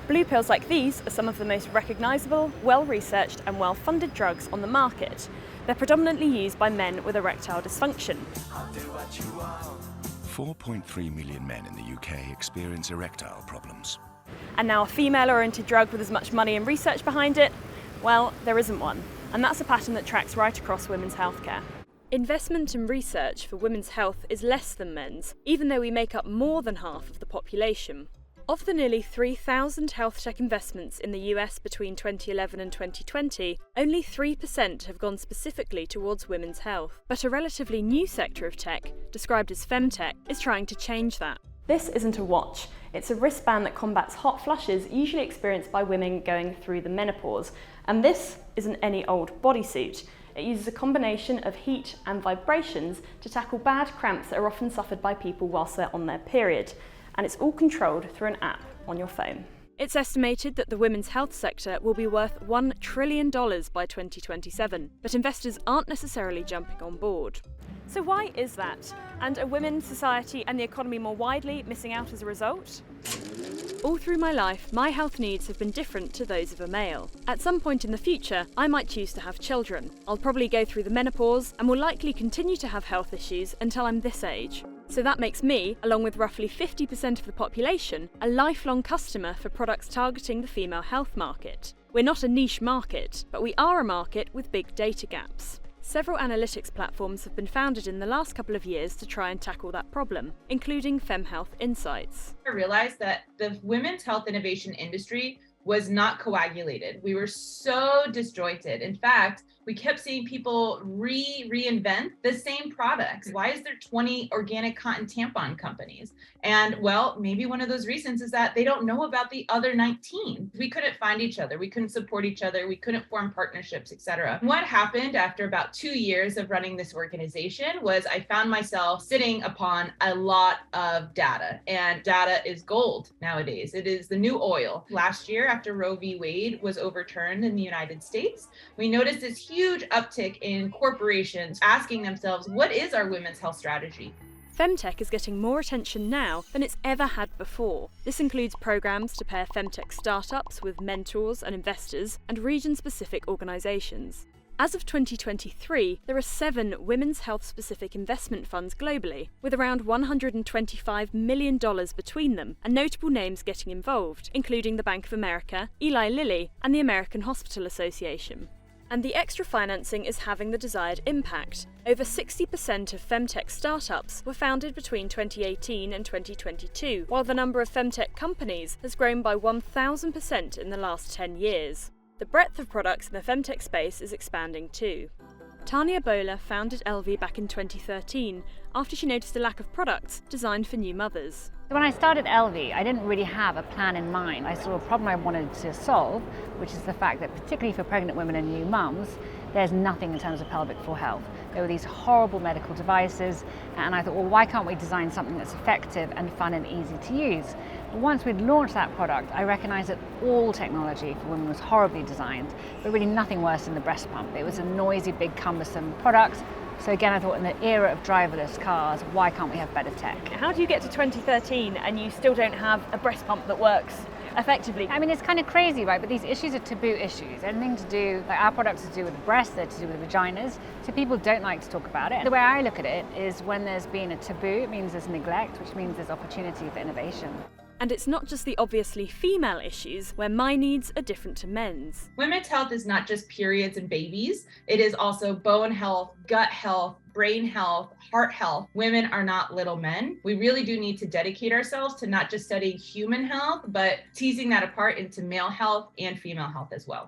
Blue pills like these are some of the most recognisable, well-researched and well-funded drugs on the market. They're predominantly used by men with erectile dysfunction. 4.3 million men in the UK experience erectile problems. And now a female-oriented drug with as much money and research behind it? Well, there isn't one. And that's a pattern that tracks right across women's healthcare. Investment in research for women's health is less than men's, even though we make up more than half of the population. Of the nearly 3,000 health tech investments in the US between 2011 and 2020, only 3% have gone specifically towards women's health. But a relatively new sector of tech, described as FemTech, is trying to change that. This isn't a watch. It's a wristband that combats hot flushes usually experienced by women going through the menopause. And this isn't any old bodysuit. It uses a combination of heat and vibrations to tackle bad cramps that are often suffered by people whilst they're on their period. And it's all controlled through an app on your phone. It's estimated that the women's health sector will be worth $1 trillion by 2027, but investors aren't necessarily jumping on board. So why is that? And are women, society and the economy more widely missing out as a result? All through my life, my health needs have been different to those of a male. At some point in the future, I might choose to have children. I'll probably go through the menopause and will likely continue to have health issues until I'm this age. So that makes me, along with roughly 50% of the population, a lifelong customer for products targeting the female health market. We're not a niche market, but we are a market with big data gaps. Several analytics platforms have been founded in the last couple of years to try and tackle that problem, including FemHealth Insights. I realized that the women's health innovation industry was not coagulated. We were so disjointed. In fact, we kept seeing people reinvent the same products. Why is there 20 organic cotton tampon companies? And well, maybe one of those reasons is that they don't know about the other 19. We couldn't find each other. We couldn't support each other. We couldn't form partnerships, etc. What happened after about 2 years of running this organization was I found myself sitting upon a lot of data, and data is gold nowadays. It is the new oil. Last year, after Roe v. Wade was overturned in the United States, we noticed this huge uptick in corporations asking themselves, what is our women's health strategy? FemTech is getting more attention now than it's ever had before. This includes programs to pair FemTech startups with mentors and investors and region-specific organisations. As of 2023, there are 7 women's health-specific investment funds globally, with around $125 million between them, and notable names getting involved, including the Bank of America, Eli Lilly, and the American Hospital Association. And the extra financing is having the desired impact. Over 60% of FemTech startups were founded between 2018 and 2022, while the number of FemTech companies has grown by 1,000% in the last 10 years. The breadth of products in the FemTech space is expanding too. Tania Boler founded Elvie back in 2013 after she noticed a lack of products designed for new mothers. When I started Elvie, I didn't really have a plan in mind. I saw a problem I wanted to solve, which is the fact that particularly for pregnant women and new mums, there's nothing in terms of pelvic floor health. There were these horrible medical devices, and I thought, well, why can't we design something that's effective and fun and easy to use? But once we'd launched that product, I recognized that all technology for women was horribly designed, but really nothing worse than the breast pump. It was a noisy, big, cumbersome product. So again, I thought in the era of driverless cars, why can't we have better tech? How do you get to 2013 and you still don't have a breast pump that works effectively? I mean, it's kind of crazy, right? But these issues are taboo issues. Anything to do, like our products are to do with the breasts, they're to do with vaginas. So people don't like to talk about it. The way I look at it is when there's been a taboo, it means there's neglect, which means there's opportunity for innovation. And it's not just the obviously female issues where my needs are different to men's. Women's health is not just periods and babies. It is also bone health, gut health, brain health, heart health. Women are not little men. We really do need to dedicate ourselves to not just studying human health, but teasing that apart into male health and female health as well.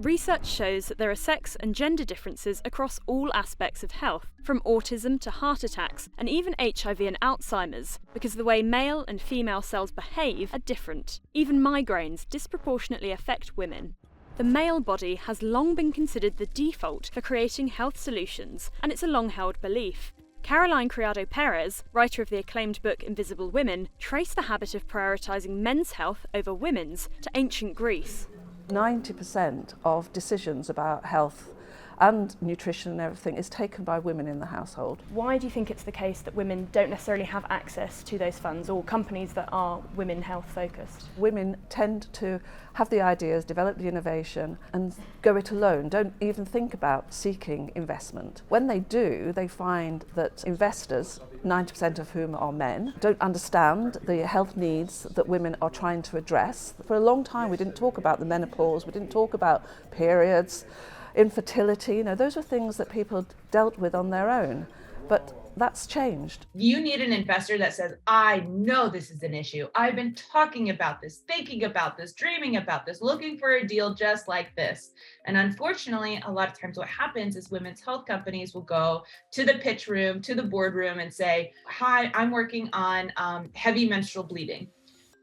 Research shows that there are sex and gender differences across all aspects of health, from autism to heart attacks and even HIV and Alzheimer's, because the way male and female cells behave are different. Even migraines disproportionately affect women. The male body has long been considered the default for creating health solutions, and it's a long-held belief. Caroline Criado Perez, writer of the acclaimed book Invisible Women, traced the habit of prioritising men's health over women's to ancient Greece. 90% of decisions about health and nutrition and everything is taken by women in the household. Why do you think it's the case that women don't necessarily have access to those funds, or companies that are women health focused? Women tend to have the ideas, develop the innovation and go it alone, don't even think about seeking investment. When they do, they find that investors, 90% of whom are men, don't understand the health needs that women are trying to address. For a long time we didn't talk about the menopause, we didn't talk about periods, infertility, those were things that people dealt with on their own. But that's changed. You need an investor that says, I know this is an issue. I've been talking about this, thinking about this, dreaming about this, looking for a deal just like this. And unfortunately, a lot of times what happens is women's health companies will go to the pitch room, to the boardroom and say, hi, I'm working on heavy menstrual bleeding.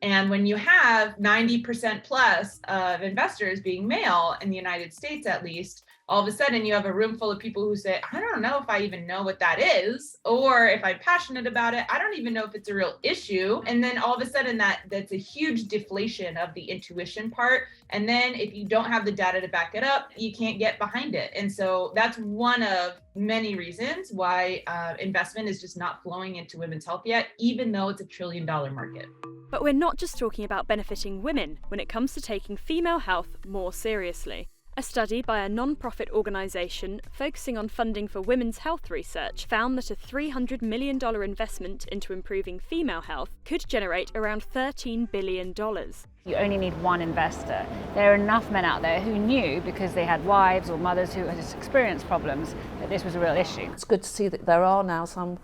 And when you have 90% plus of investors being male in the United States, at least, all of a sudden you have a room full of people who say, I don't know if I even know what that is, or if I'm passionate about it, I don't even know if it's a real issue. And then all of a sudden that's a huge deflation of the intuition part. And then if you don't have the data to back it up, you can't get behind it. And so that's one of many reasons why investment is just not flowing into women's health yet, even though it's $1 trillion market. But we're not just talking about benefiting women when it comes to taking female health more seriously. A study by a non-profit organisation focusing on funding for women's health research found that a $300 million investment into improving female health could generate around $13 billion. You only need one investor. There are enough men out there who knew, because they had wives or mothers who had experienced problems, that this was a real issue. It's good to see that there are now some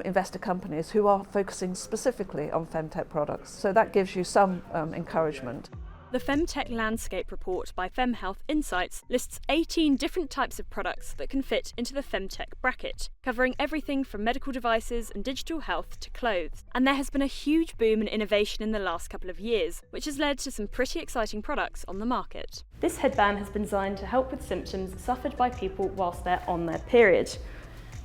investor companies who are focusing specifically on FemTech products. So that gives you some encouragement. The FemTech Landscape report by FemHealth Insights lists 18 different types of products that can fit into the FemTech bracket, covering everything from medical devices and digital health to clothes. And there has been a huge boom in innovation in the last couple of years, which has led to some pretty exciting products on the market. This headband has been designed to help with symptoms suffered by people whilst they're on their period.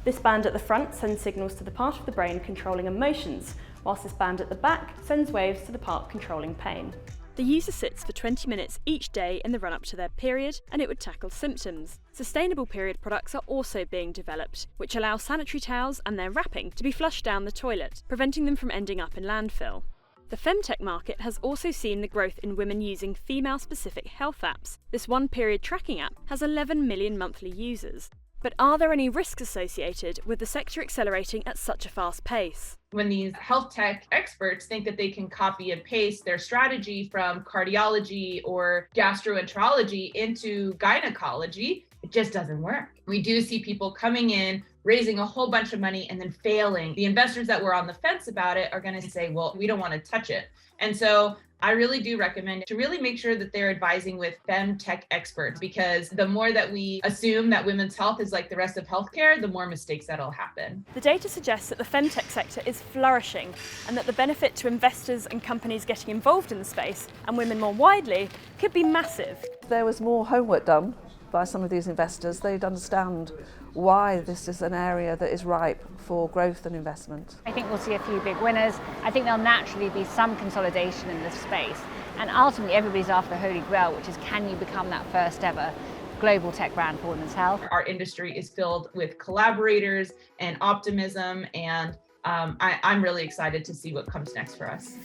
This band at the front sends signals to the part of the brain controlling emotions, whilst this band at the back sends waves to the part controlling pain. The user sits for 20 minutes each day in the run-up to their period, and it would tackle symptoms. Sustainable period products are also being developed, which allow sanitary towels and their wrapping to be flushed down the toilet, preventing them from ending up in landfill. The FemTech market has also seen the growth in women using female-specific health apps. This one period tracking app has 11 million monthly users. But are there any risks associated with the sector accelerating at such a fast pace? When these health tech experts think that they can copy and paste their strategy from cardiology or gastroenterology into gynecology, it just doesn't work. We do see people coming in, raising a whole bunch of money and then failing. The investors that were on the fence about it are going to say, well, we don't want to touch it. And so I really do recommend to really make sure that they're advising with FemTech experts, because the more that we assume that women's health is like the rest of healthcare, the more mistakes that'll happen. The data suggests that the FemTech sector is flourishing and that the benefit to investors and companies getting involved in the space, and women more widely, could be massive. If there was more homework done by some of these investors, they'd understand why this is an area that is ripe for growth and investment. I think we'll see a few big winners. I think there'll naturally be some consolidation in this space. And ultimately, everybody's after the holy grail, which is, can you become that first ever global tech brand for women's health? Our industry is filled with collaborators and optimism, and I'm really excited to see what comes next for us.